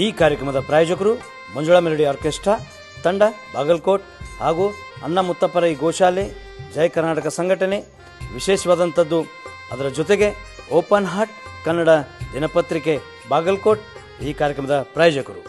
ಈ ಕಾರ್ಯಕ್ರಮದ ಪ್ರಾಯೋಜಕರು ಮಂಜುಳಾ ಮೆಲೋಡಿ ಆರ್ಕೆಸ್ಟ್ರಾ ತಂಡ ಬಾಗಲಕೋಟ್ ಹಾಗೂ ಅಣ್ಣ ಮುತ್ತಪ್ಪರೈ ಗೋಶಾಲೆ ಜಯ ಕರ್ನಾಟಕ ಸಂಘಟನೆ. ವಿಶೇಷವಾದಂಥದ್ದು ಅದರ ಜೊತೆಗೆ ಓಪನ್ ಹಾರ್ಟ್ ಕನ್ನಡ ದಿನಪತ್ರಿಕೆ ಬಾಗಲಕೋಟ್ ಈ ಕಾರ್ಯಕ್ರಮದ ಪ್ರಾಯೋಜಕರು.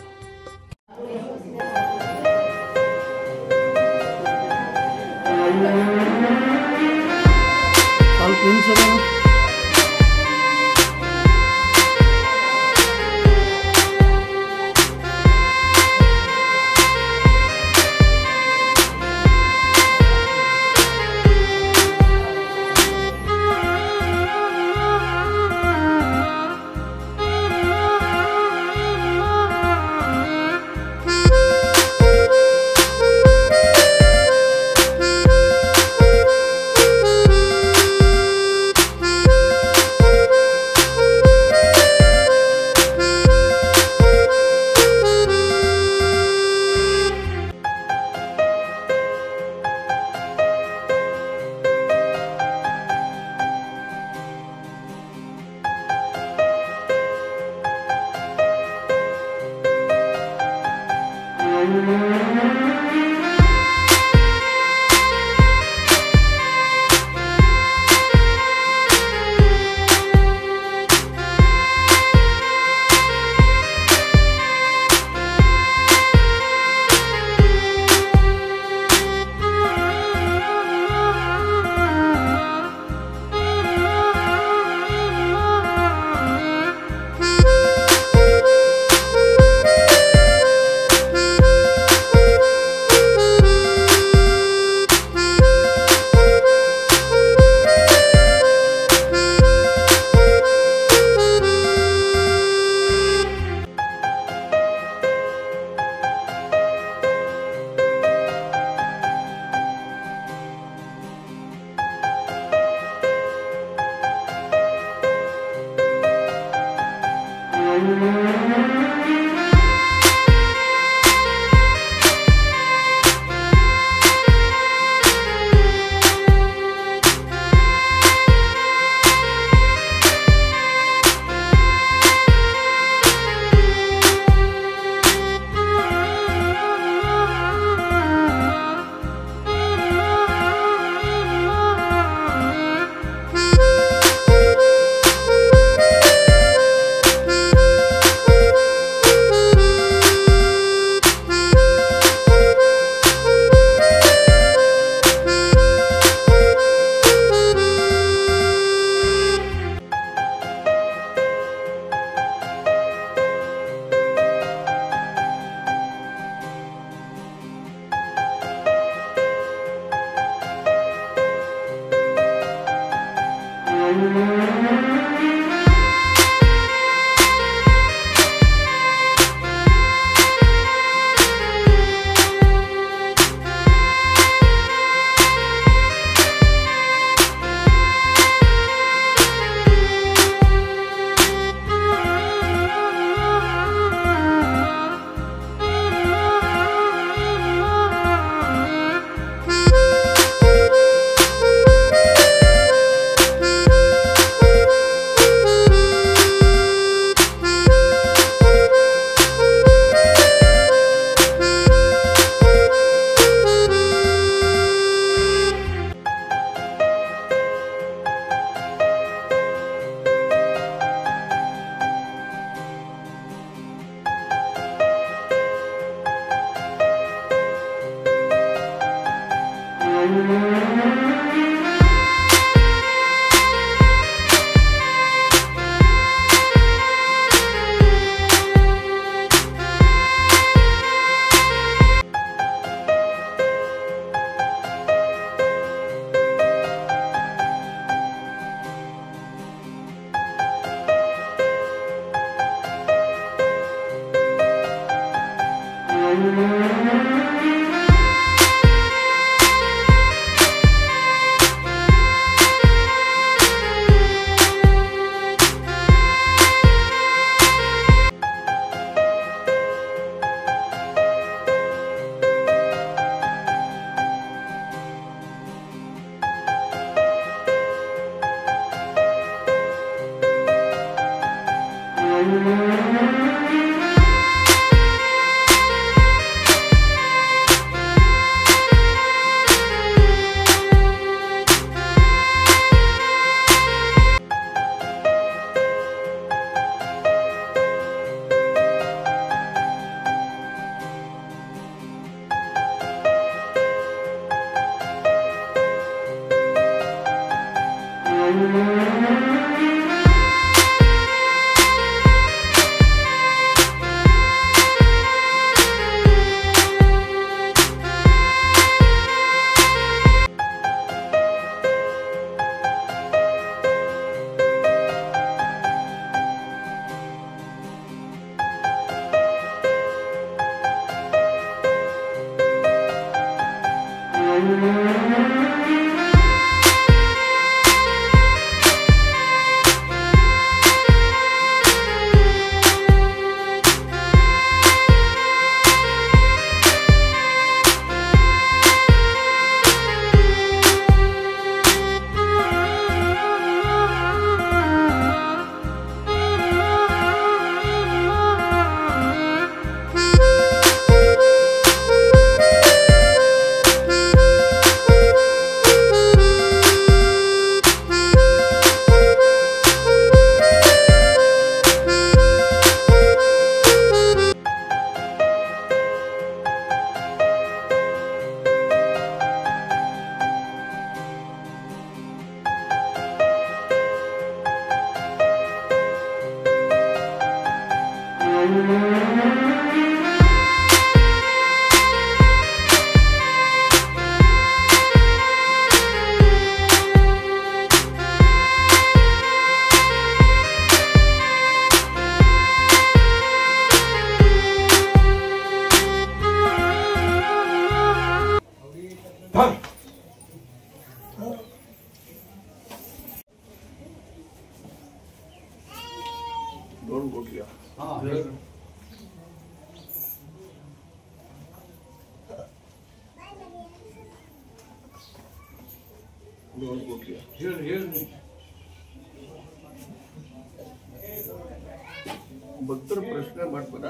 ಭಕ್ತರು ಪ್ರಶ್ನೆ ಮಾಡ್ತಾರ,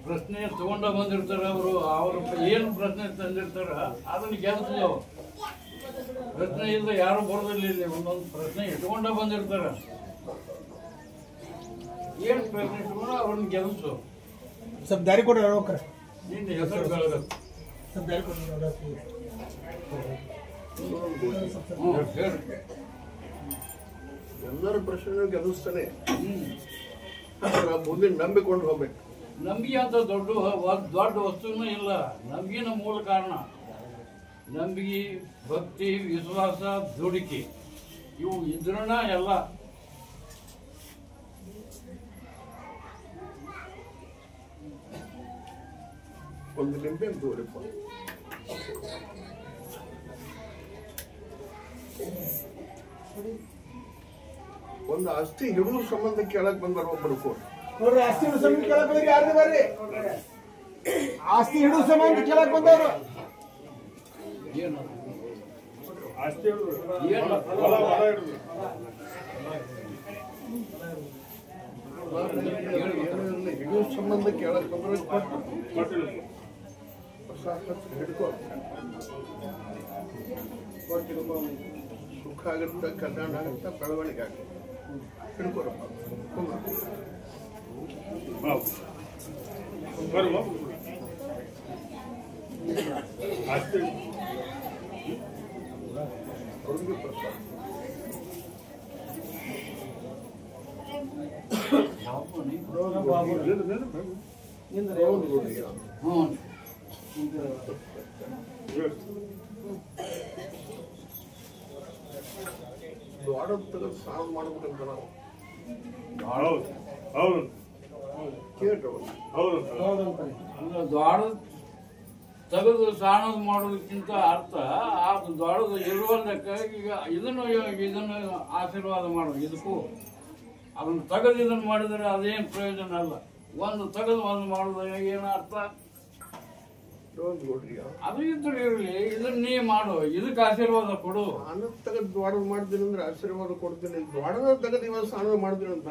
ಪ್ರಶ್ನೆ ತಗೊಂಡ ಬಂದಿರ್ತಾರ. ಅವರು ಏನು ಪ್ರಶ್ನೆ ತಂದಿರ್ತಾರ ಅದನ್ನ ಗೆಲ್ತದ. ಪ್ರಶ್ನೆ ಇಲ್ಲ ಯಾರು ಬರೋದಿಲ್ಲ. ಒಂದೊಂದು ಪ್ರಶ್ನೆ ಇಟ್ಕೊಂಡ ಬಂದಿರ್ತಾರ. ಏನ್ ಪ್ರಶ್ನೆ ಇಟ್ಕೊಂಡು ಅವ್ರನ್ನ ಗೆಲ್ಸು. ಸ್ವಲ್ಪ ದಾರಿ ಕೊಡ್ರಿ ಹೇಳ್ಬೇಕ್ರೆ. ನಿನ್ನ ಹೆಸರು ಬೆಳಗತ್ತು. ಸ್ವಲ್ಪ ದಾರಿ ಕೊಡ್ರಿ. ಎಲ್ಲರ ಪ್ರಶ್ನೆ ಗೆಲ್ಲಿಸ್ತಾನೆ. ಮುಂದೆ ನಂಬಿಕೊಂಡು ಹೋಗ್ಬೇಕು. ನಂಬಿಕೆ ಅಂತ ದೊಡ್ಡ ವಸ್ತುನೂ ಇಲ್ಲ. ನಂಬಿಕೆನ ಮೂಲ ಕಾರಣ. ನಂಬಿಕೆ, ಭಕ್ತಿ, ವಿಶ್ವಾಸ, ದುಡಿಕೆ ಇವು ಇದ್ರನ ಎಲ್ಲ. ಒಂದು ನಿಂಬೆ ದೂರಪ್ಪ. ಒಂದು ಆಸ್ತಿ ಹಿಡಿದು ಸಂಬಂಧ ಕೇಳಕ್ ಬಂದಾರ ಒಬ್ಬರು ನೋಡ್ರಿ, ಆಸ್ತಿ ಹಿಡಿದು ಸಂಬಂಧ ಕೇಳಕ್ ಬಂದ್ರಿ. ಯಾರ್ದು ಬರ್ರಿ, ಆಸ್ತಿ ಹಿಡಿದು ಸಂಬಂಧ ಕೇಳಕ್ ಬಂದವ್ರು. ಏನು ಹಿಡಿದು ಸಂಬಂಧ ಕೇಳಕ್ ಬಂದ್ರೆ ಹಿಡ್ಕೊ, ಸುಖ ಆಗುತ್ತೆ, ಕಲ್ಯಾಣ ಆಗುತ್ತೆ, ಬೆಳವಣಿಗೆ ಆಗುತ್ತೆ. ಹಿಡ್ಕೊರಪ್ಪ. ದ್ವಾಡ ತೆಗೆದು ಸಾಲ ಮಾಡ್ಬೇಕಂತ ನಾವು ದ್ವಾಡ ತೆಗೆದು ಸಾಣದ ಮಾಡೋದಕ್ಕಿಂತ ಅರ್ಥ ಆ ದ್ವಾಡದ ಇರುವುದಕ್ಕೆ ಈಗ ಇದನ್ನು ಆಶೀರ್ವಾದ ಮಾಡೋದು. ಇದಕ್ಕೂ ಅದನ್ನು ತೆಗೆದು ಇದನ್ನು ಮಾಡಿದರೆ ಅದೇನು ಪ್ರಯೋಜನ ಅಲ್ಲ. ಒಂದು ತೆಗೆದು ಒಂದು ಮಾಡೋದಾಗ ಏನು ಅರ್ಥ? ಅದು ಇದ್ರೆ ಇರಲಿ, ಇದನ್ನ ನೀ ಮಾಡು, ಇದಕ್ಕೆ ಆಶೀರ್ವಾದ ಕೊಡು. ನಾನು ತೆಗೆದು ದ್ವಾಡ ಮಾಡ್ತೀನಿ ಅಂದ್ರೆ ಆಶೀರ್ವಾದ ಕೊಡ್ತೀನಿ. ದ್ವಾಡದ ತೆಗೆದು ಇವತ್ತು ಸ್ನಾನ ಮಾಡ್ತೀನಿ ಅಂತ.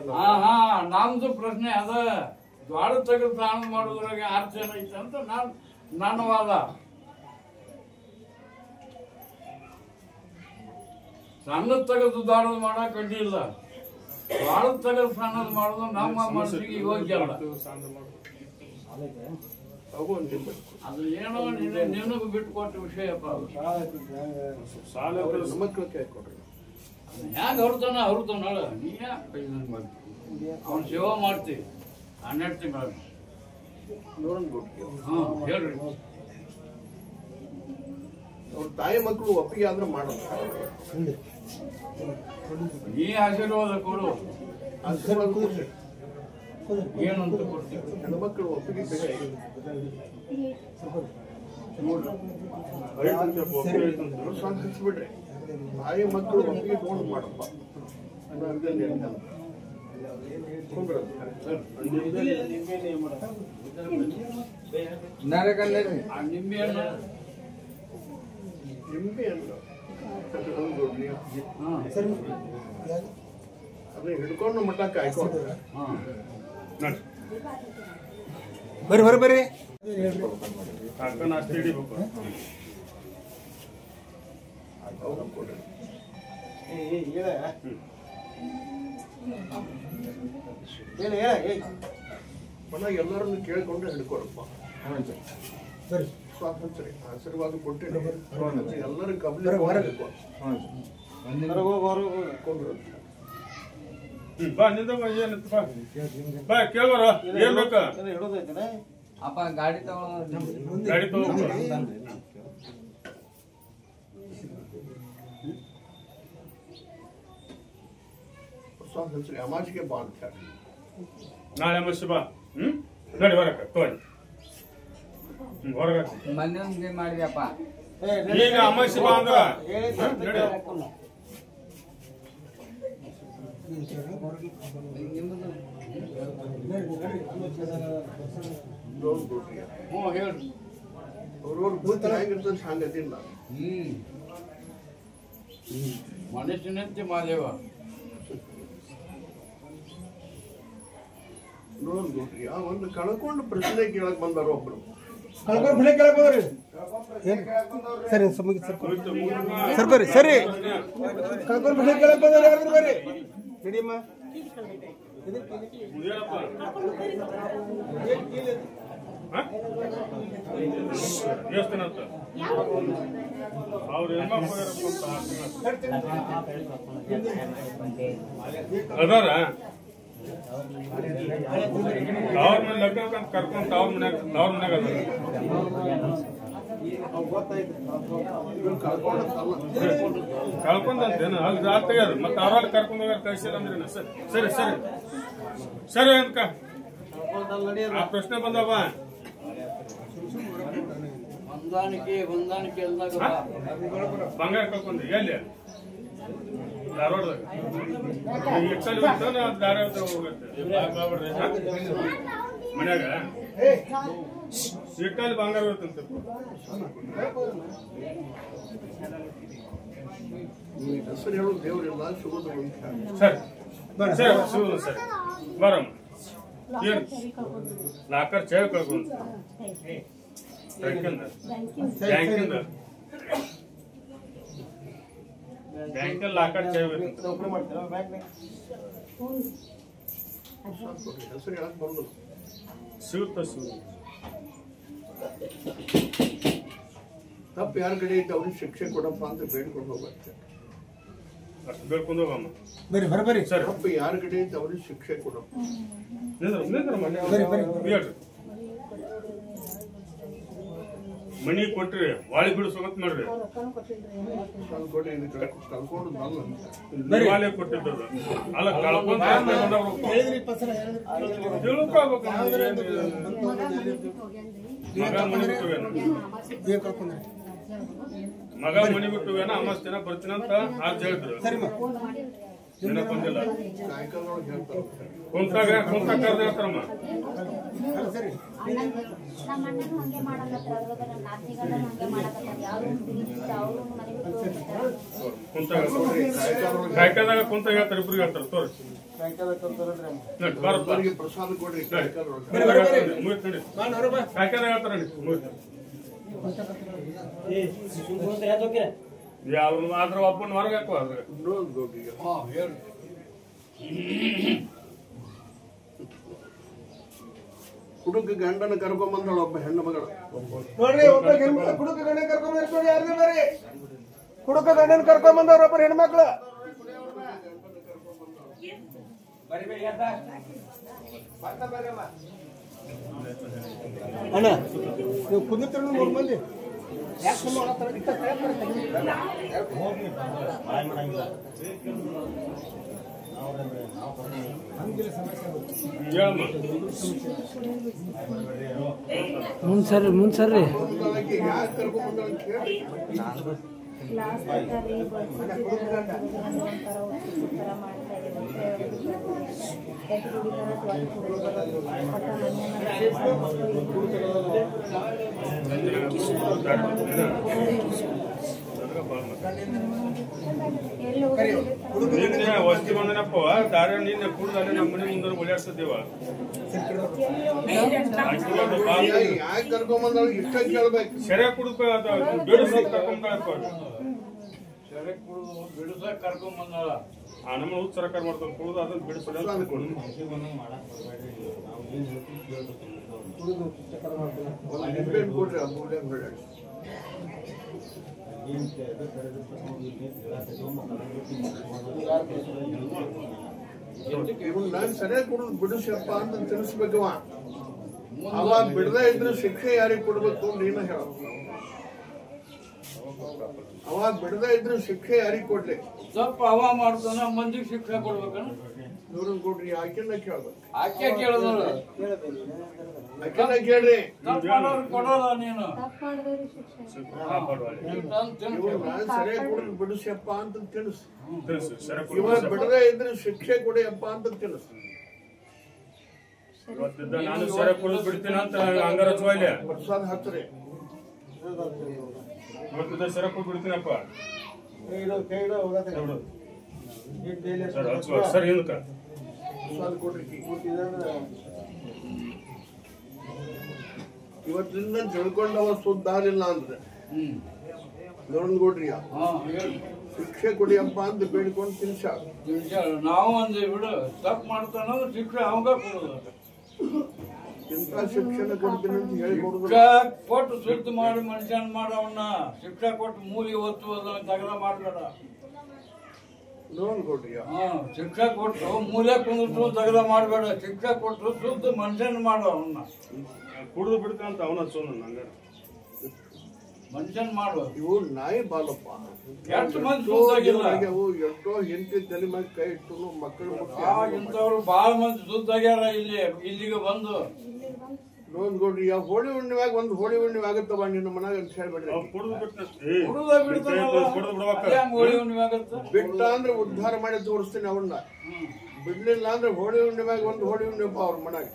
ನಮ್ದು ಪ್ರಶ್ನೆ ಅದ. ದ್ವಾಡ ತೆಗೆದು ಸ್ನಾನ ಮಾಡೋದ್ರಾಗ ಅರ್ಥ ಏನೈತೆ ಅಂತ ನನ್ನ ವಾದ. ಸಣ್ಣದ ತೆಗೆದು ದ್ವಾಡದ ಮಾಡಕ್ ಅಡ್ಡಿಲ್ಲ. ದ್ವಾಡದ ತೆಗೆದು ಸ್ನಾನದ ಮಾಡೋದು ನಮ್ಮ ಮನಸ್ಸಿಗೆ ಯೋಗ್ಯ ಅಲ್ಲ. ಅದು ಏನೋ ನಿನಗೂ ಬಿಟ್ಟುಕೊಟ್ಟ ವಿಷಯಪ್ಪ. ಹ್ಯಾಂಗ ಹೊರತಾನ ನೀ ಯಾಕೆ ಅವನ ಸೇವಾ ಮಾಡ್ತೀವಿ 12 ತಿಂಗಳು. ಹೇಳ್ರಿ. ಅವ್ರ ತಾಯಿ ಮಕ್ಕಳು ಒಪ್ಪಿಗೆ ಆದ್ರೆ ಮಾಡೋದು. ನೀ ಆಶೀರ್ವಾದ ಕೊಡು. ಏನಂತ ಕೊಡ್ತೀವಿ? ಹೆಣ್ಮಕ್ಳು ಒಪ್ಪಿಗೆ ಪ್ರಸಾದ ಹಚ್ಬಿಡ್ರಿ ತಾಯಿ ಮಕ್ಕಳು ಒಪ್ಪಿಗೆ ತಗೊಂಡು ಮಾಡಪ್ಪ ನಿಂಬೆಯನ್ನು ಅದನ್ನ ಹಿಡ್ಕೊಂಡು ಮಟ್ಟ ಕಾಯ್ಕೊಂಡು ಬರ್ರಿ ಬರ್ರಿ ಬರ್ರಿ ಅಷ್ಟು ಹಿಡಿಬೇಕು ಎಲ್ಲರನ್ನು ಕೇಳ್ಕೊಂಡು ಹಿಡ್ಕೊಡಪ್ಪ ಸ್ವಾತಂತ್ರ್ಯ ಆಶೀರ್ವಾದ ಕೊಟ್ಟಿರಿ ಎಲ್ಲರೂ ಕಬ್ಲಿ ಬಾ ನಿಂದ ಏನಂತ ಬಾ ಕೇಳ್ಬಾರ ಏನ್ ಬೇಕ ಅಪ್ಪ ಗಾಡಿ ತಗೊಳ್ಳೋ ಗಾಡಿ ತಗೋ ಸ್ವಾತಂತ್ರ್ಯ ಅಮಾಜಿಗೆ ಬಾ ಅಂತ ನಾಳೆ ಅಮಾವಾಸ್ಯೆ ಬಾ ನಡಿ ಹೊರಕ ತೋರಿ ಹೊರಗ ಮೊನ್ನೆ ಒಂದ್ ಮಾಡಿದ್ಯಪ್ಪ ಈಗ ಅಮಾವಾಸ್ಯೆ ಬಾ ಅಂದ್ರ ನಡಿ ಹೇಳ್ರಿ ಅವ್ರವ್ರ ಬುದ್ಧಿ ಹೆಂಗಿರ್ತದೆ ಹಂಗದಿಲ್ಲ ಮನುಷ್ಯನಂತೆ ಮಾದೇವ ನೋಡ್ರಿ ಆ ಒಂದು ಕಳ್ಕೊಂಡು ಪ್ರಶ್ನೆ ಕೇಳಕ್ ಬಂದಾರ ಒಬ್ರು ಕಳ್ಕೊಂಡು ಬಿಳೆ ಕೇಳಕ್ ಹೋದ್ರಿ ಸರಿ ಸರ್ ಸರ್ ಬರ್ರಿ ಸರಿ ಕಳ್ಕೊಂಡು ಬಿಳೆ ಕೇಳಕ್ ಬಂದವ್ರು ಯಾರು ಬರ್ರಿ ನಡಿಯಮ್ಮ ದೇವಸ್ಥಾನ ಅವ್ರ ಅದಾರ ಅವ್ರ ಮನೆ ಲಗ್ನ ಕರ್ಕೊಂಡ್ ಅವ್ರ ಮನ್ಯಾಗ ಅದಾರ ಕಳ್ಕೊಂಡಂತೇನು ಅಲ್ಲಿ ರಾತ್ರಿ ಅದು ಮತ್ತೆ ಅವ್ರಲ್ಲಿ ಕರ್ಕೊಂಡು ಹೋಗ್ಯಾರ ಕಳ್ಸಿರಂದ್ರೇನ ಸರಿ ಸರಿ ಸರಿ ಸರಿ ಅಂತ ಆ ಪ್ರಶ್ನೆ ಬಂದವ ಹೊಂದಾಣಿಕೆ ಅಂದಾಗ ಬಂಗಾರ ಕಳ್ಕೊಂಡ್ರಿ ಎಲ್ಲಿ ಧಾರವಾಡದಾಗ ಎಕ್ಸಲ್ಲಿ ಹೋಗ್ತಾನೆ ಅದು ಧಾರವಾಡ ಹೋಗುತ್ತೆ ಮನ್ಯಾಗ ಸಿಟ್ಟಲ್ಲಿ ಬಂಗಾರ ಹೋಗ್ತಂತೆ ಹೆಸರು ಹೇಳೋ ದೇವರಿಲ್ಲ ಶುಭದ ಸರಿ ಸರಿ ಶಿವನು ಸರಿ ಬರಮ್ಮ ಏನು ಲಾಕರ್ ಚೇವ್ ಕಳ್ಕೊಂಡು ಬ್ಯಾಂಕಿಂದ ಬ್ಯಾಂಕಲ್ಲಿ ಲಾಕರ್ ಚೇವ್ ಹೆಸರು ಹೇಳಕ್ ಬರೋದು ಸಿಗುತ್ತ ಸಿಗುತ್ತ ತಪ್ಪು ಯಾರ ಕಡೆ ಐತೆ ಅವ್ರಿಗೆ ಶಿಕ್ಷೆ ಕೊಡಪ್ಪ ಅಂತ ಬೇಡ್ಕೊಂಡು ಹೋಗುತ್ತೆ ಅಷ್ಟು ಬೇಡ್ಕೊಂಡು ಹೋಗಮ್ಮ ಬರ್ರಿ ಬರ್ರಿ ಬರ್ರಿ ಸರಿ ತಪ್ಪು ಯಾರ ಕಡೆ ಐತೆ ಅವ್ರಿಗೆ ಶಿಕ್ಷೆ ಕೊಡಪ್ಪ ಹೇಳ್ರಿ ಮನಿ ಕೊಟ್ರಿ ವಾಳಿ ಬಿಡಿಸೋಗತ್ ನೋಡ್ರಿ ಕಳ್ಕೊಂಡು ಇದಕ್ಕೆ ಕಳ್ಕೊಂಡು ಬರಲ್ಲ ದೇವಾಲಯ ಕೊಟ್ಟಿದ್ದದ ಅಲ್ಲ ಕಳ್ಕೊಂಡ್ ತಿಳ್ಕೊಬೇಕು ಮಗ ಮನಿ ಬಿಟ್ಟುವೇನ ಮಗ ಮನಿ ಬಿಟ್ಟುವೇನ ಅಮಾಸ್ ದಿನ ಬರ್ತೀನಂತ ಆಜ್ ಹೇಳಿದ್ರು ದಿನ ಬಂದಿಲ್ಲ ಸಾಯಂಕಾಲದೊಳಗೆ ಹೇಳ್ತಾರೆ ಕುಂತಾಗ ಕರ್ದ ಹೇಳ್ತಾರಮ್ಮ ನಮ್ಮ ಅಣ್ಣನು ಹಂಗೆ ಮಾಡಕತ್ತಾರ ನಾತಿಗಣ್ಣನು ಹಂಗೆ ಮಾಡಕತ್ತಾರ ಯಾರು ಅವರು ಕುಂತಾಗ ಕಾಯ್ಕದಾಗ ಕುಂತಾಗ ಹೇಳ್ತಾರೆ ಇಬ್ರಿಗೆ ಹೇಳ್ತಾರೆ ತೋರಿ ಬರಪ್ಪ ಅವರಿಗೆ ಪ್ರಸಾದ ಕೊಡ್ರಿ ಸಾಯಂಕಾಲದೊಳಗೆ ಮುಗಿತ್ ನೋಡಿ ಕಾಯ್ಕದಾಗ ಹೇಳ್ತಾರೆ ಮುಗಿತ್ ಯಾವ ಆದ್ರ ಒಬ್ಬನ ಹೊರಗೆ ಹಾಕುವ ಅದ್ರ ಇನ್ನೊಂದು ಗೌಡ್ರಿಗೆ ಹೇಳ್ರಿ ಹುಡುಗ ಗಂಡನ ಕರ್ಕೊಂಬಂದಳು ಒಬ್ಬ ಹೆಣ್ಣು ಮಗಳು ನೋಡ್ರಿ ಒಬ್ಬ ಹೆಣ್ಮಕ್ಳು ಕುಡುಕ ಗಂಡನ ಕರ್ಕೊಂಡ್ ಬರ್ತಾರೆ ಯಾರ್ದು ಬರ್ರಿ ಕುಡುಕ ಗಂಡನ ಕರ್ಕೊಂಡ್ ಬಂದವ್ರ ಒಬ್ಬರು ಹೆಣ್ಮಕ್ಳು ಅಣ್ಣ ನೀವು ಕುಂದಿರ್ತೀರ 3 ಮಂದಿ ಯಾಕೆ ಹೇಳಮ್ಮ ಮುಂದ್ಸರ್ರಿ ಯಾಕೆ ಕರ್ಕೊಂಡ್ ಬಂದ ಕೇಳಿ ಕ್ಲಾಸ್ ಬರ್ತಾರೆ ಒಂಥರ ಮಾಡ್ತಾ ನಿನ್ನೆ ವಸ್ತಿ ಬಂದನಪ್ಪ ದಾರ ನಿನ್ನೆ ಕೂಡಲೇ ನಮ್ಮ ಮನೆ ಮುಂದೆ ಓಡಾಡ್ತಿದ್ದೇವ ಯಾಕೆ ಕರ್ಕೊಂಡ್ ಬಂದ ಇಷ್ಟ ಕೇಳ್ಬೇಕು ಸೆರೆ ಕುಡ್ಕ ಬಿಡಿಸಿ ಕರ್ಕೊಂಡ್ಕೊಳಪ್ಪ ಸೆರೆ ಕುಡಿದು ಬಿಡಿಸಕ್ ಕರ್ಕೊಂಡ್ ಬಂದಾಳ ನಮ್ಮ ಉತ್ ಸರ್ಕಾರ ಮಾಡ್ತಾರೆ ಕುಡಿದು ಅದನ್ನ ಬಿಡಿಸಲ್ಲ ಡಿಪೆಂಡ್ ಕೊಡ್ರಿ ಆ ಮೂಲ್ಯ ಬೇಡ ನಾನು ಸರಿಯಾಗಿ ಕುಡಿದು ಬಿಡಿಸಪ್ಪ ಅಂತ ತಿಳಿಸ್ಬೇಕವ ಅವಾಗ ಬಿಡದೇ ಇದ್ರೆ ಶಿಕ್ಷೆ ಯಾರಿಗೆ ಕೊಡ್ಬೇಕು ನೀನು ಹೇಳ ಅವಾಗ ಬಿಡದೇ ಇದ್ರೆ ಶಿಕ್ಷೆ ಯಾರಿಗೆ ಕೊಡ್ಲಿ ತಪ್ಪ ಅವ ಮಾಡ್ತಾನ ಮಂದಿಗೆ ಶಿಕ್ಷೆ ಕೊಡ್ಬೇಕನ್ನ ಇವ್ರನ್ನ ಕೊಡ್ರಿ ಆಕೆನ ಕೇಳ್ಬೇಕು ಆಕೆ ಕೇಳಿದಲ್ಲ ಆಕೆನ ಕೇಳ್ರಿ ತಪ್ಪು ಮಾಡೋರು ಕೊಡೋಲ್ಲ ನೀನು ಇವ್ರು ನಾನು ಸರಿಯಾಗಿ ಕುಡಿದು ಬಿಡಿಸಪ್ಪ ಅಂತ ತಿಳಿಸು ಸೆರೆ ಇವಾಗ ಬಿಡದೇ ಇದ್ರೆ ಶಿಕ್ಷೆ ಕೊಡಿಯಪ್ಪ ಅಂತ ತಿಳಿಸು ಇವತ್ತಿದ್ದ ನಾನು ಸೆರೆ ಕುಡಿದು ಬಿಡ್ತೀನಿ ಅಂತ ಹಂಗಾರ ಚೋಯ್ಲೆ ಪ್ರಸಾದ ಹಚ್ಚ್ರಿ ಇವತ್ತಿದ್ದ ಸೆರೆ ಕುಡಿದು ಬಿಡ್ತೀನಪ್ಪ ಸರ್ ಹಚ್ಚುವ ಸರ್ ಹಿಂದಕ್ಕ ಪ್ರಸಾದ ಕೊಡ್ರಿ ಇವತ್ತಿಂದ ತಿಳ್ಕೊಂಡವ ಸುದ್ದ ಆಗಲಿಲ್ಲ ಅಂದ್ರೆ ನೋಡನ್ ಕೊಡ್ರಿ ಶಿಕ್ಷೆ ಕೊಡಿಯಪ್ಪ ಅಂತ ಬೇಡ್ಕೊಂಡು ತಿನ್ಸ ನಾವು ಒಂದು ಬಿಡು ತಪ್ಪು ಮಾಡ್ತಾನ ಶಿಕ್ಷೆ ಅವಂಗ ಕೊಡೋದು ಇಂಥ ಶಿಕ್ಷಣ ಕೊಡ್ತೀನಿ ಅಂತ ಹೇಳಿ ಕೊಡುದು ಕೊಟ್ಟು ಸುದ್ದಿ ಮಾಡಿ ಮನುಷ್ಯನ್ ಮಾಡವನ್ನ ಶಿಕ್ಷೆ ಕೊಟ್ಟು ಮೂಲಿ ಹೊತ್ತು ಅದನ್ನ ತಗದ ಮಾಡ್ಬೇಡ ನೋಡನ್ ಕೊಡ್ರಿ ಶಿಕ್ಷೆ ಕೊಟ್ಟು ಮೂಲೆ ಕುಂದಿಟ್ಟು ತಗದ ಮಾಡ್ಬೇಡ ಶಿಕ್ಷೆ ಕೊಟ್ಟು ಸುದ್ದಿ ಮನುಷ್ಯನ್ ಮಾಡೋ ಅವನ್ನ ಕುಡಿದು ಬಿಡ್ತೀನಿ ಅಂತ ಅವನ ಹಚ್ಚೋನ ಹಂಗಾರ ಮನುಷ್ಯನ್ ಮಾಡುವ ಇವು ನಾಯಿ ಬಾಲಪ್ಪ ಎಷ್ಟು ಮಂದಿ ಸುದ್ದಾಗಿಲ್ಲ ಎಷ್ಟೋ ಹೆಂಡತಿ ತಲೆ ಮೇಲೆ ಕೈ ಇಟ್ಟು ಮಕ್ಕಳು ಇಂಥವ್ರು ಬಹಳ ಮಂದಿ ಸುದ್ದಾಗ್ಯಾರ ಇಲ್ಲಿಗೆ ಬಂದು ನೋಡ್ ಕೊಡ್ರಿ ಹೋಳಿ ಹುಣ್ಣಿಮ್ಯಾಗ ಒಂದು ಹೋಳಿ ಹುಣ್ಣಿಮೆ ಆಗತ್ತವ ನಿನ್ನ ಮನಾಗ ಅಂತ ಹೇಳ್ಬೇಡ್ರಿ ಕುಡಿದು ಕುಡುದ ಬಿಟ್ಟ ಅಂದ್ರೆ ಉದ್ಧಾರ ಮಾಡಿ ತೋರಿಸ್ತೀನಿ ಅವನ್ನ ಬಿಡ್ಲಿಲ್ಲ ಅಂದ್ರೆ ಹೋಳಿ ಹುಣ್ಣಿಮ್ಯಾಗ ಒಂದು ಹೋಳಿ ಹುಣ್ಣಿಮೆ ಅವ್ರ ಮನಾಗ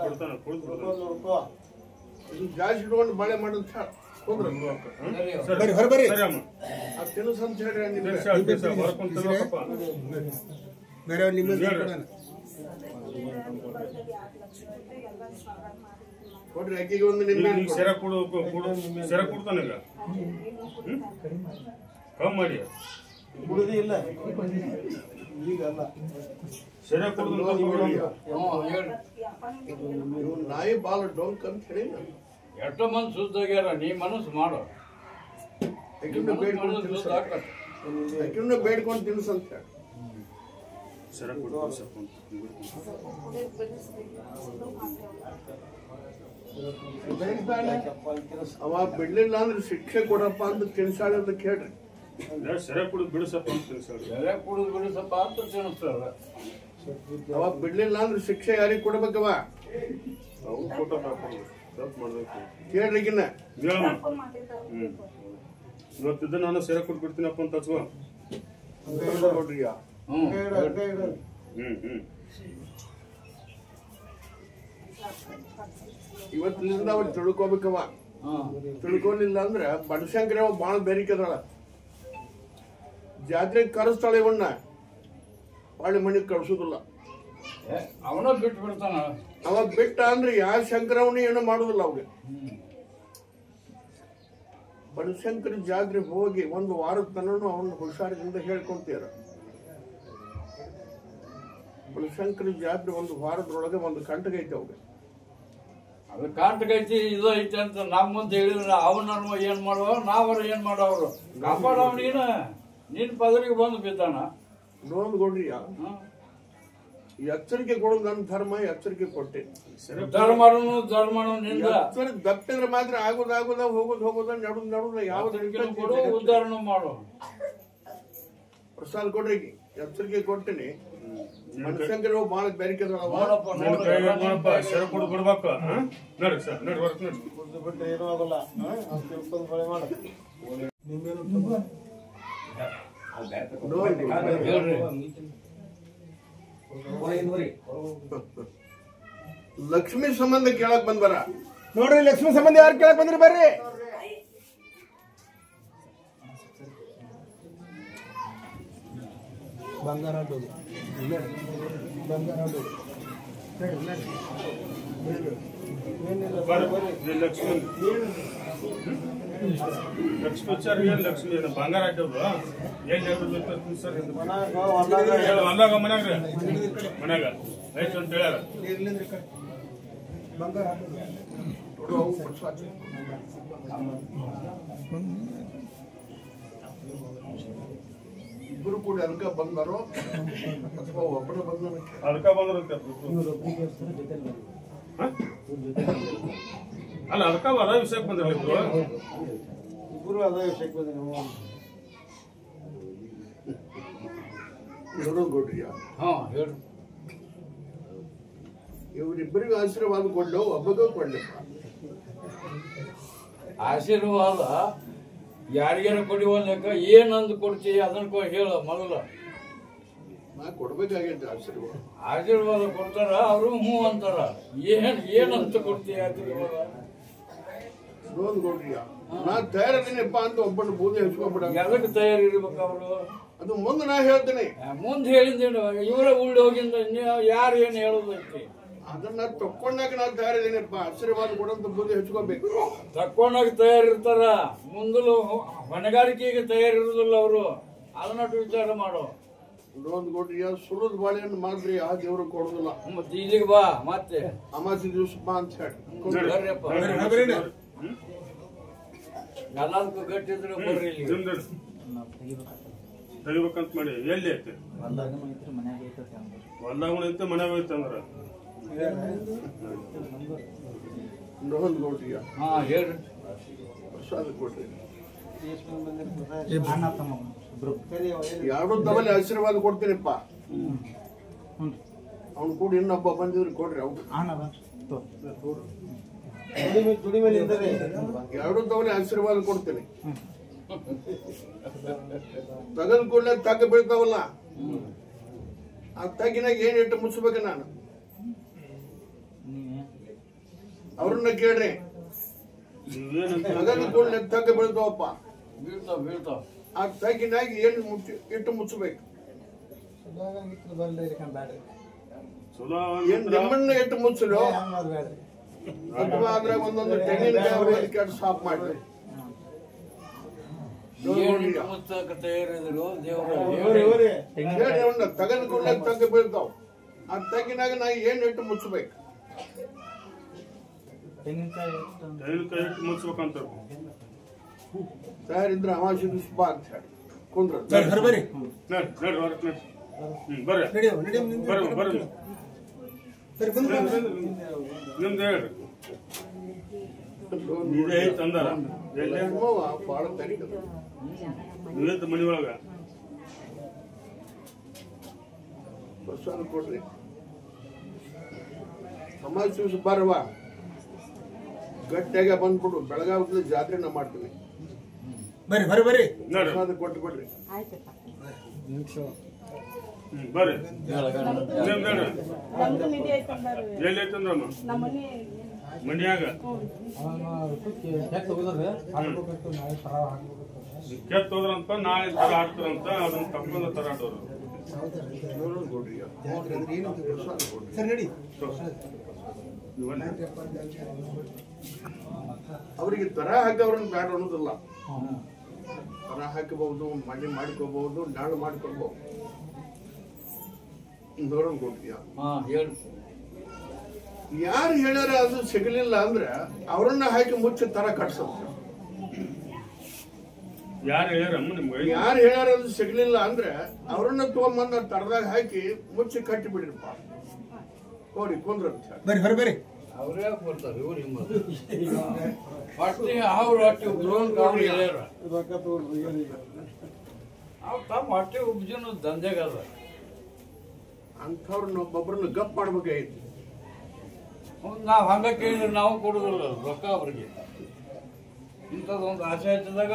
ಬಿಡ್ತಾನೆ ಕುಡಿದು ಇದು ಜಾಸ್ತಿ ಇಟ್ಕೊಂಡು ಬಾಳೆ ಮಾಡೋದು ಹೋಗ್ರಿ ಹೊರಬರಿ ಸರಿ ಅಮ್ಮ ಆ ತಿನ್ನಿಸ್ ಅಂತ ಹೇಳ್ರಿ ನಿಮ್ಗೆ ಹೊರಕೊಂತ ಬೇರೆ ನಿಮ್ಮ ಕೊಡ್ರಿ ಅಕ್ಕಿಗೆ ಒಂದು ನಿಮ್ಗೆ ಈಗ ಸೆರೆ ಸೆರೆ ಕುಡ್ತಾನೆ ಈಗ ಕಮ್ ಮಾಡಿ ಸೆರೆ ಕುಡ್ದು ಇವ್ ನಾಯಿ ಬಾಲ ಡೊಂಕ್ ಅಂತ ಹೇಳಿ ಎಷ್ಟೋ ಮಂದಿ ಸುದ್ದಾಗ್ಯಾರ ನೀ ಮನಸ್ಸು ಮಾಡು ಅಕ್ಕಿನ ಬೇಡ್ಕೊಂಡು ತಿನ್ಸ ಅಕ್ಕಿನ ಬೇಡ್ಕೊಂಡು ತಿನ್ಸ ಅಂತ ಹೇಳಿ ಸೆರೆ ಕುಡ್ದು ಅವ ಬಿಡ್ಲಿಲ್ಲ ಅಂದ್ರೆ ಶಿಕ್ಷೆ ಕೊಡಪ್ಪ ಅಂತ ತಿನ್ಸಾಳಿ ಅಂತ ಕೇಳ್ರಿ ಸೆರೆ ಕುಡಿದು ಬಿಡಿಸಪ್ಪ ಅಂತ ತಿಳಿಸಾಡಿ ಸೆರೆ ಕುಡಿದು ಬಿಡಿಸಪ್ಪ ಅಂತ ತಿನ್ನಿಸ್ತಾರ ಅವ ಬಿಡ್ಲಿಲ್ಲ ಅಂದ್ರೆ ಶಿಕ್ಷೆ ಯಾರಿಗೆ ಕೊಡ್ಬೇಕವ ಅವ್ರು ಫೋಟೋ ಹಾಕೊಂಡು ತಪ್ಪು ಮಾಡ್ಬೇಕು ಕೇಳ್ರಿ ಈಗಿನ ಇವತ್ತಿದ್ದ ನಾನು ಸೆರೆ ಕೊಟ್ಟು ಬಿಡ್ತೀನಪ್ಪ ಅಂತ ಹಚ್ಚುವ ನೋಡ್ರಿ ಇವತ್ತಿನಿಂದ ಅವ್ರು ತಿಳ್ಕೊಬೇಕವ ತಿಳ್ಕೊಂಡಿಲ್ಲ ಅಂದ್ರೆ ಬನಶಂಕರಿ ಅವ ಬಾಳ ಬೇರಿಕದಾಳ ಜಾತ್ರೆಗೆ ಕರೆಸ್ತಾಳೆ ಇವನ್ನ ಬಾಳೆ ಮನೆಗೆ ಕಳ್ಸುದಿಲ್ಲ ಅವನ ಬಿಟ್ಟು ಬಿಡ್ತಾನ ಅವಾಗ ಬಿಟ್ಟ ಅಂದ್ರೆ ಯಾವ ಶಂಕರವನ್ನ ಏನೋ ಮಾಡುದಿಲ್ಲ ಅವ್ಗೆ ಬನಶಂಕರಿ ಜಾತ್ರೆ ಹೋಗಿ ಒಂದು ವಾರದ ತನೂ ಅವನ್ನ ಹುಷಾರದಿಂದ ಹೇಳ್ಕೊಂತೀರ ಬನಶಂಕರಿ ಜಾತ್ರೆ ಒಂದು ವಾರದೊಳಗೆ ಒಂದು ಕಂಟಗೈತೆ ಅವ್ಗೆ ಅದು ಕಾಂಟಕೈತಿ ಇದು ಐತಿ ಅಂತ ನಮ್ಮ ಮುಂದೆ ಹೇಳಿದ್ರೆ ಅವನ ಏನ್ ಮಾಡುವ ನಾವರ ಏನ್ ಮಾಡೋರು ಕಾಪಾಡವ ನಿನ್ ಪದವಿಗೆ ಬಂದು ಬಿದ್ದಾನ ನೋಡ್ಕೊಡ್ರಿ ಎಚ್ಚರಿಕೆ ಕೊಡೋದು ನನ್ನ ಧರ್ಮ ಎಚ್ಚರಿಕೆ ಕೊಟ್ಟೆ ಧರ್ಮನು ನಿಂದ ದಪ್ಪಿದ್ರೆ ಮಾತ್ರ ಆಗೋದ ಹೋಗೋದ ನಡುದ ಕೊಡು ಉದ್ಧಾರಣೆ ಮಾಡು ಪ್ರಸಾದ ಕೊಡ್ರಿ ಎಚ್ಚರಿಕೆ ಕೊಟ್ಟಿನಿ ಮನುಷ್ಯಂಕರು ಬಹಳ ಬೇರಿಕೆ ನೋಡಪ್ಪ ನನ್ನ ಕೈಗೆ ನೋಡಪ್ಪ ಸೆರೆ ಕೊಡ್ಬೇಕು ನೋಡಿ ಸರ್ ನೋಡಿ ಹೊರತು ನೋಡಿ ಬಿಟ್ಟರೆ ಏನೂ ಆಗೋಲ್ಲ ಬೆಳೆ ಮಾಡು ಹೇಳ್ರಿ ಲಕ್ಷ್ಮಿ ಸಂಬಂಧ ಕೇಳಕ್ ಬಂದ್ಬಾರ ನೋಡ್ರಿ ಲಕ್ಷ್ಮಿ ಸಂಬಂಧ ಯಾರು ಕೇಳಕ್ ಬಂದ್ರಿ ಬರ್ರಿ ಬಂಗಾರ ಲಕ್ಷ್ಮಿ ಸರ್ ಏನು ಲಕ್ಷ್ಮಿ ಬಂಗಾರ ಹಾಕಿದ್ರು ಏನ್ ಹೇಳ್ಬೇಕು ಸರ್ ಹೊಲ್ದಾಗ ಮನ್ಯಾಗ ಆಯ್ತು ಅಂತ ಹೇಳ್ಯಾರ ಬಂಗಾರ ಇಬ್ರು ಕೂಡ ಅದಕ್ಕ ಬಂದಾರೋ ಅಥವಾ ಒಬ್ಬರ ಬಂದ ಅದಕ್ಕ ಬಂದ್ರಂತೆ ಅಲ್ಲ ಅದಕ್ಕ ಅದ ವಿಷಯಕ್ಕೆ ಬಂದ್ರಲ್ಲ ಇಬ್ರು ಅದೇ ವಿಷಯಕ್ಕೆ ಬಂದ್ರಿ ನೋಡೋದ್ರಿಯ ಹಾ ಹೇಳ್ರಿ ಇವರಿಬ್ಬರಿಗೂ ಆಶೀರ್ವಾದ ಕೊಡ್ಲು ಒಬ್ಬಗೂ ಕೊಡ್ಲಿಪ್ಪ ಆಶೀರ್ವಾದ ಯಾರಿಗಾರ ಕೊಡಿವ ಲೆಕ್ಕ ಏನಂದು ಕೊಡ್ತೀವಿ ಅದನ್ನ ಹೇಳ ಮೊದಲ ನಾ ಕೊಡ್ಬೇಕಾಗೈತೆ ಆಶೀರ್ವಾದ ಆಶೀರ್ವಾದ ಕೊಡ್ತಾರ ಅವರು ಹ್ಞೂ ಅಂತಾರ ಏನಂತ ಕೊಡ್ತೀವಿ ಆಶೀರ್ವಾದ ನೋಡ್ರಿಯ ನಾ ತಯಾರಿದ್ದೀನಪ್ಪ ಅಂತ ಒಬ್ಬನ ಬೂದಿ ಹಚ್ಕೊಂಡ್ಬಿಡ ಎದಕ್ಕೆ ತಯಾರಿ ಇರ್ಬೇಕು ಅವರು ಅದು ಮುಂದೆ ನಾ ಹೇಳ್ತೇನೆ ಮುಂದೆ ಹೇಳಿದ್ದೇನು ಇವರ ಉಳ್ಳಿ ಹೋಗಿಂದ ಯಾರು ಏನು ಹೇಳೋದೈತಿ ಅದನ್ನ ತಕ್ಕೊಂಡಾಗ ನಾ ತಯಾರಿದ್ದೀನಪ್ಪ ಆಶೀರ್ವಾದ ಕೊಡಂತ ಬೂದಿ ಹಚ್ಕೋಬೇಕು ತಕ್ಕೊಂಡಾಗ ತಯಾರಿರ್ತಾರ ಮುಂದಲು ಹೊಣೆಗಾರಿಕೆಗೆ ತಯಾರಿರುವುದಿಲ್ಲ ಅವರು ಅದನ್ನ ವಿಚಾರ ಮಾಡೋ ನೋಡ್ರಿಯ ಸುಳ್ಳದ ಬಾಳೆಹಣ್ಣು ಮಾಡ್ರಿ ಆ ದೇವ್ರಿಗೆ ಕೊಡುದಿಲ್ಲ ಮತ್ತೆ ಇಲ್ಲಿಗೆ ಬಾ ಮತ್ತೆ ಅಮಾಸಿ ದಿವಸ ಬಾ ಅಂತ ಹೇಳಿ ಬರ್ರಿಯಪ್ಪ ಎಲ್ಲದಕ್ಕೂ ಗಟ್ಟಿದ್ರು ಬರ್ರಿ ಇಲ್ಲಿ ತೆಗಿಬೇಕಂತ ಮಾಡಿ ಎಲ್ಲಿ ಐತೆ ಹೊಲ್ದಾಗ ಐತೆ ಮನ್ಯಾಗ ಐತೆ ಅಂದ್ರ ನೋಡ್ರಿಯ ಹಾ ಹೇಳ್ರಿ ಪ್ರಸಾದ ಕೊಡ್ರಿ ಎರಡು ತವಲೆ ಆಶೀರ್ವಾದ ಕೊಡ್ತೀನಿಪ್ಪ ಅವ್ನು ಕೂಡ ಇನ್ನೊಬ್ಬ ಬಂದಿದ್ರು ಕೊಡ್ರಿ ಅವ್ರು ಎರಡು ತವಲೆ ಆಶೀರ್ವಾದ ಕೊಡ್ತೀನಿ ತಗದ್ ಕೂಡಲೇ ತಗ್ಗ ಬೀಳ್ತಾವಲ್ಲ ಆ ತಗ್ಗಿನಾಗ ಏನ್ ಇಟ್ಟು ಮುಚ್ಚಬೇಕ ನಾನು ಅವ್ರನ್ನ ಕೇಳ್ರಿ ತಗದ್ ಕೂಡಲೇ ತಗ್ಗ ಬೀಳ್ತಾವಪ್ಪ ಬೀಳ್ತಾವ ಆ ತಗ್ಗಿನಾಗ ಏನ್ ಇಟ್ಟು ಮುಚ್ಚಬೇಕು ಚಲೋ ಏನ್ ನಿಮ್ಮನ್ನ ಇಟ್ಟು ಮುಚ್ಚಲು ಅಥವಾ ಅದ್ರಾಗ ಒಂದೊಂದು ತೆಂಗಿನಕಾಯಿ ಕೆಟ್ಟು ಸಾಫ್ ಮಾಡ್ರಿ ತಯಾರಿದ್ರು ದೇವ್ರ ತೆಗೆದುಕೊಂಡ ತಗ್ಗ ಬೀಳ್ತಾವ ಆ ತಗ್ಗಿನಾಗ ನಾ ಏನ್ ಇಟ್ಟು ಮುಚ್ಚಬೇಕು ತೆಂಗಿನಕಾಯಿ ಇಟ್ಟು ಮುಚ್ಬೇಕಂತ ತಯಾರಿದ್ರೆ ಅಮಾವಾಸ್ಯೆ ದಿವಸ ಬಾ ಅಂತ ಹೇಳಿ ಕುಂದ್ರ ಬರ್ರಿ ಬರ್ರಿ ಬರ್ರಿ ನಿಮ್ದು ಹೇಳ್ರಿ ಇದೇ ಐತೆ ಅಂದಾರ ಬಾಳ ತರೀತದ ನೀವೈತೆ ಮನಿ ಒಳಗ ಪ್ರಸಾದ ಕೊಡ್ರಿ ಅಮಾವಾಸ್ಯೆ ದಿವಸ ಬರವಾ ಗಟ್ಟಿಯಾಗ ಬಂದ್ಬಿಡು ಬೆಳಗಾವಿ ಜಾತ್ರೆನ ಮಾಡ್ತೀವಿ ಬರ್ರಿ ಪ್ರಸಾದ ಕೊಟ್ಟು ಬಿಡ್ರಿ ಬರ್ರಿ ನಿಮ್ದು ಹೇಳ್ರಿ ಎಲ್ಲಿ ಐತಂದ್ರಮ್ಮ ಮನ್ಯಾಗ ಕೆತ್ತ ಹೋದ್ರಂತ ನಾಳೆ ತರ ಆಡ್ತಾರಂತ ಅದನ್ನ ತಪ್ಪಿಂದ ತರಾಡೋರು ಸರಿ ನಡಿ ಅವರಿಗೆ ತರ ಹಾಕವ್ರನ್ನ ಬ್ಯಾಡ ಅನ್ನೋದಿಲ್ಲ ತರ ಹಾಕಬಹುದು ಮನೆ ಮಾಡ್ಕೋಬಹುದು ನಾಳು ಮಾಡ್ಕೊಳ್ಬಹುದು ನೋಡೋಣ ಕೊಡ್ತೀಯ ಯಾರು ಹೇಳ್ಯಾರ ಅದು ಸಿಗಲಿಲ್ಲ ಅಂದ್ರೆ ಅವ್ರನ್ನ ಹಾಕಿ ಮುಚ್ಚಿ ತರ ಕಟ್ಸೋದು ಯಾರು ಹೇಳ್ಯಾರಮ್ಮ ನಿಮ್ಗೆ ಯಾರು ಹೇಳ್ಯಾರ ಅದು ಸಿಗ್ಲಿಲ್ಲ ಅಂದ್ರೆ ಅವ್ರನ್ನ ತಗೊಂಬಂದ ತರದಾಗ ಹಾಕಿ ಮುಚ್ಚಿ ಕಟ್ಟಿ ಬಿಡ್ರಿಪ್ಪ ನೋಡಿ ಕುಂದ್ರ ಬರ್ರಿ ಅವ್ರೇ ಬರ್ತಾರೆ ಇವ್ರು ಅವ್ರು ಅಷ್ಟು ನಾವು ತಮ್ಮ ಹೊಟ್ಟೆ ಉಬ್ಜಿನ ದಂಧೆಗದ ಅಂಥವ್ರನ್ನ ಒಬ್ಬೊಬ್ಬರನ್ನ ಗಪ್ ಮಾಡ್ಬೇಕಾಗಿತ್ತು. ನಾವು ಹಂಗ ಕೇಳಿದ್ರೆ ನಾವು ಕೊಡುದಿಲ್ಲ ರೊಕ್ಕ ಅವ್ರಿಗೆ. ಇಂಥದ್ದೊಂದು ಆಸೆ ಹಚ್ಚಿದಾಗ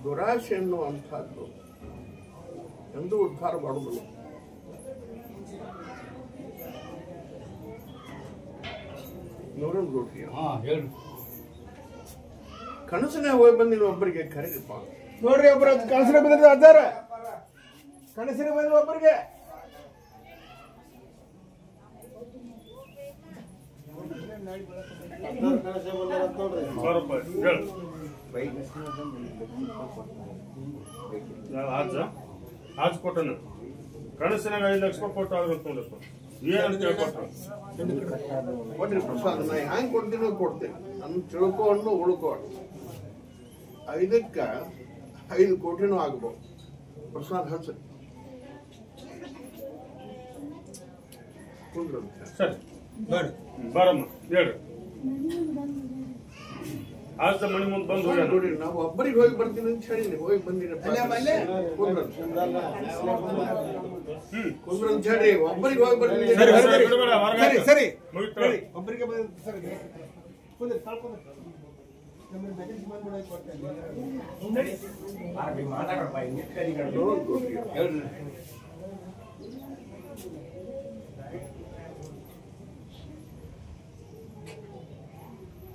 ದುರಾಸೆ ಎನ್ನುವಂಥದ್ದು ಎಂದೂ ಉದ್ಧಾರ ಮಾಡುವುದಿಲ್ಲ. ನೋಡ್ರಿ ಹಾ ಹೇಳಿ ಕನಸನೇ ಹೋಗಿ ಬಂದಿನ ಒಬ್ಬರಿಗೆ ಕರೀರಿಪ್ಪ. ನೋಡ್ರಿ ಒಬ್ಬರ ಕನಸಿನ ಬಂದಿರ ಅದಾರ, ಕನಸಿನ ಬಂದಿರ ಒಬ್ಬರಿಗೆ आज ಕೊಟ್ಟನ ಕನಸಿನಾಗ 5 ಲಕ್ಷ ಕೊಟ್ಟು ಆಗಬೇಕು ನೋಡಪ್ಪ. ಏನಂತ ಹೇಳ್ಕೊಟ್ರು ಕೊಡ್ರಿ ಪ್ರಸಾದ. ನಾ ಹ್ಯಾಂಗ್ ಕೊಡ್ತೀನೋ ಕೊಡ್ತೇನೆ. ನನ್ನ ತಿಳ್ಕೊಂಡು ಉಳ್ಕೊಂಡು 5ಕ್ಕೆ 5 ಕೋಟಿನೂ ಆಗ್ಬೋದು. ಪ್ರಸಾದ ಹಂಚ ಕುಂದ್ರಂತ. ಸರಿ ಬಾರಮ್ಮ ಹೇಳ್ರಿ. ಆಜ ಮನೆ ಮುಂದೆ ಬಂದು ಹೋಗ್ಯಾನ ನೋಡಿ, ನಾವು ಒಬ್ಬರಿಗೆ ಹೋಗಿ ಬರ್ತೀನಿ ಅಂತ ಹೇಳಿ ಹೋಗಿ ಬಂದಿರಪ್ಪ. ಕುಂದ್ರಂತ ಹೇಳ್ರಿ, ಒಬ್ಬರಿಗೆ ಹೋಗಿ ಬರ್ತೀನಿ. ಸರಿ ಸರಿ ಮುಗಿತು. ಒಬ್ಬರಿಗೆ ಸರಿ ಕುಂದ್ರಿ ಕಳ್ಕೊಂಡ್ರಿ ನಮ್ಮ ಮೆಸೇಜ್ ಮಾಡ್ಬಿಡೋಕೆ ಕೊಡ್ತೇನೆ.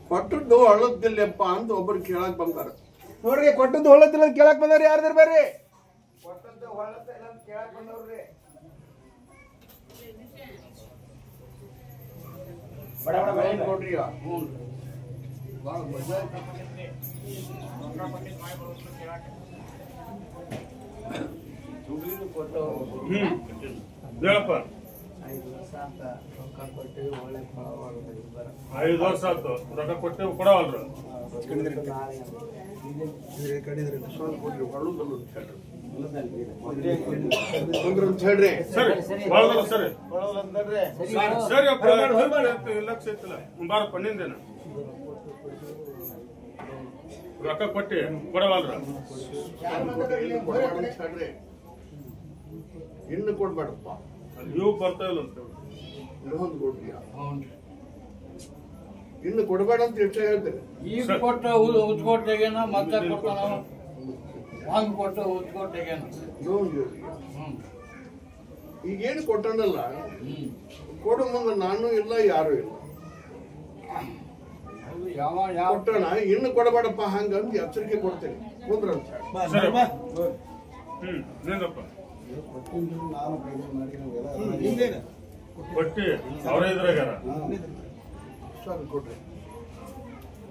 ಕೊಟ್ಟದ್ದು ಅಳದಿಲ್ಲಪ್ಪ ಅಂತ ಒಬ್ಬರು ಕೇಳಕ್ ಬಂದಾರ. ನೋಡ್ರಿ ಕೊಟ್ಟದ್ದು ಹೊಳತಿಲ್ಲ ಕೇಳಕ್ ಬಂದವ್ರಿ ಯಾರ್ದಾರ ಬರ್ರಿ. ಕೊಟ್ಟದ್ದು ಹೊಳತಿಲ್ಲ ಅಂತ ಕೇಳಕ್ ಬಂದವ್ರಿ. ನೋಡ್ರಿ ಹೇಳಪ್ಪ. 5 ವರ್ಷ ಆಯ್ತು ರೊಕ್ಕ ಕೊಟ್ಟೆ ಕೊಡವಲ್ರು. ಹೇಳ್ರಿ ಸರಿ ಬಾಳದಲ್ಲ ಸರಿ ಸರಿ ಅಪ್ಪ. 2 ಲಕ್ಷ ಐತಿಲ್ಲ ಬಾರಪ್ಪ ನಿಂದೇನ ರೊಕ್ಕ ಕೊಟ್ಟಿ ಕೊಡವಲ್ರ. ಹೇಳ್ರಿ, ಇನ್ನು ಕೊಡ್ಬೇಡಪ್ಪ. ನೀವು ಬರ್ತಾ ಇಲ್ಲ ಅಂತ ಇನ್ನೊಂದು ಕೊಡ್ರಿ. ಇನ್ನು ಕೊಡ್ಬೇಡ ಅಂತ ಎಷ್ಟು ಹೇಳ್ತೇನೆ. ಈಗ ಕೊಟ್ಟ ಉಚ್ಕೊಟ್ಟೆಗೇನ ಮತ್ತೆ ಕೊಡ್ತಾನ. ಹಂಗ್ ಕೊಟ್ಟ ಉಚ್ಕೊಟ್ಟೆಗೇನ ಈಗೇನು ಕೊಟ್ಟನಲ್ಲ, ಕೊಡೋ ಮುಂದೆ ನಾನು ಇಲ್ಲ ಯಾರು ಇಲ್ಲ. ಯಾವ ಯಾವ ಕೊಟ್ಟಣ ಇನ್ನು ಕೊಡಬೇಡಪ್ಪ ಹಂಗಂತ ಎಚ್ಚರಿಕೆ ಕೊಡ್ತೇನೆ. ಕುಂದ್ರಂತ ನಿಂದಪ್ಪ ಹಿಂದೇನು ಕೊಟ್ಟಿ ಅವರೇ ಇದ್ರಾಗಾರ ಸರ್ ಕೊಡ್ರಿ.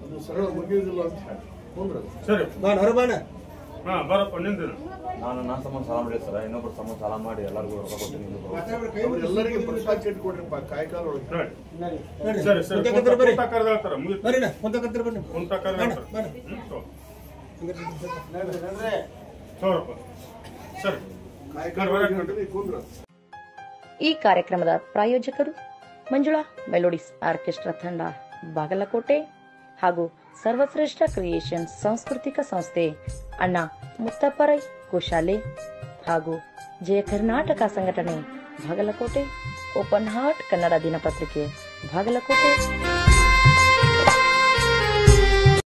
ಅದು ಸರಳ ಮುಗಿಯುವುದಿಲ್ಲ ಅಂತ ಹೇಳಿ ಕುಂದ್ರಂತ. ಸರಿ ಬಾಣ ಹೊರಬಾಣ. ಹಾ ಬರಪ್ಪ ನಿಂದೇನ. ನನ್ನ ಸಂಬಂಧ ಸಾಲ ಮಾಡಿ ಸರ್, ಇನ್ನೊಬ್ಬರ ಸಂಬಂಧ ಸಾಲ ಮಾಡಿ ಎಲ್ಲರಿಗೂ ರೊಕ್ಕ ಕೊಡ್ತೀನಿ. ಅವ್ರೆಲ್ಲರಿಗೆ ಪ್ರಸಾದ ಚೆಟ್ ಕೊಡ್ರಿಪ್ಪ ಕಾಯ್ಕಾಲ ಒಳಗೆ. ಸರಿ ಸರಿ ಕುಂತ ಕರೆದಾಳ್ತಾರ ಮುಗಿತು. ಬರ್ರಿ ಕುಂತ ಕರ್ತೀರಿ ಬನ್ನಿ. ಕುಂತ ಕರೆದಾಳ್ತಾರ ತೋರಪ್ಪ. ಸರಿ ಕುಂದ್ರಂತ. ಈ ಕಾರ್ಯಕ್ರಮದ ಪ್ರಾಯೋಜಕರು ಮಂಜುಳಾ ಮೆಲೋಡಿಸ್ ಆರ್ಕೆಸ್ಟ್ರಾ ತಂಡ ಬಾಗಲಕೋಟೆ ಹಾಗೂ ಸರ್ವಶ್ರೇಷ್ಠ ಕ್ರಿಯೇಷನ್ ಸಾಂಸ್ಕೃತಿಕ ಸಂಸ್ಥೆ ಅಣ್ಣ ಮುತ್ತಪ್ಪರೈ ಗೋಶಾಲೆ ಹಾಗೂ ಜಯ ಕರ್ನಾಟಕ ಸಂಘಟನೆ ಬಾಗಲಕೋಟೆ, ಓಪನ್ ಹಾರ್ಟ್ ಕನ್ನಡ ದಿನಪತ್ರಿಕೆ ಬಾಗಲಕೋಟೆ.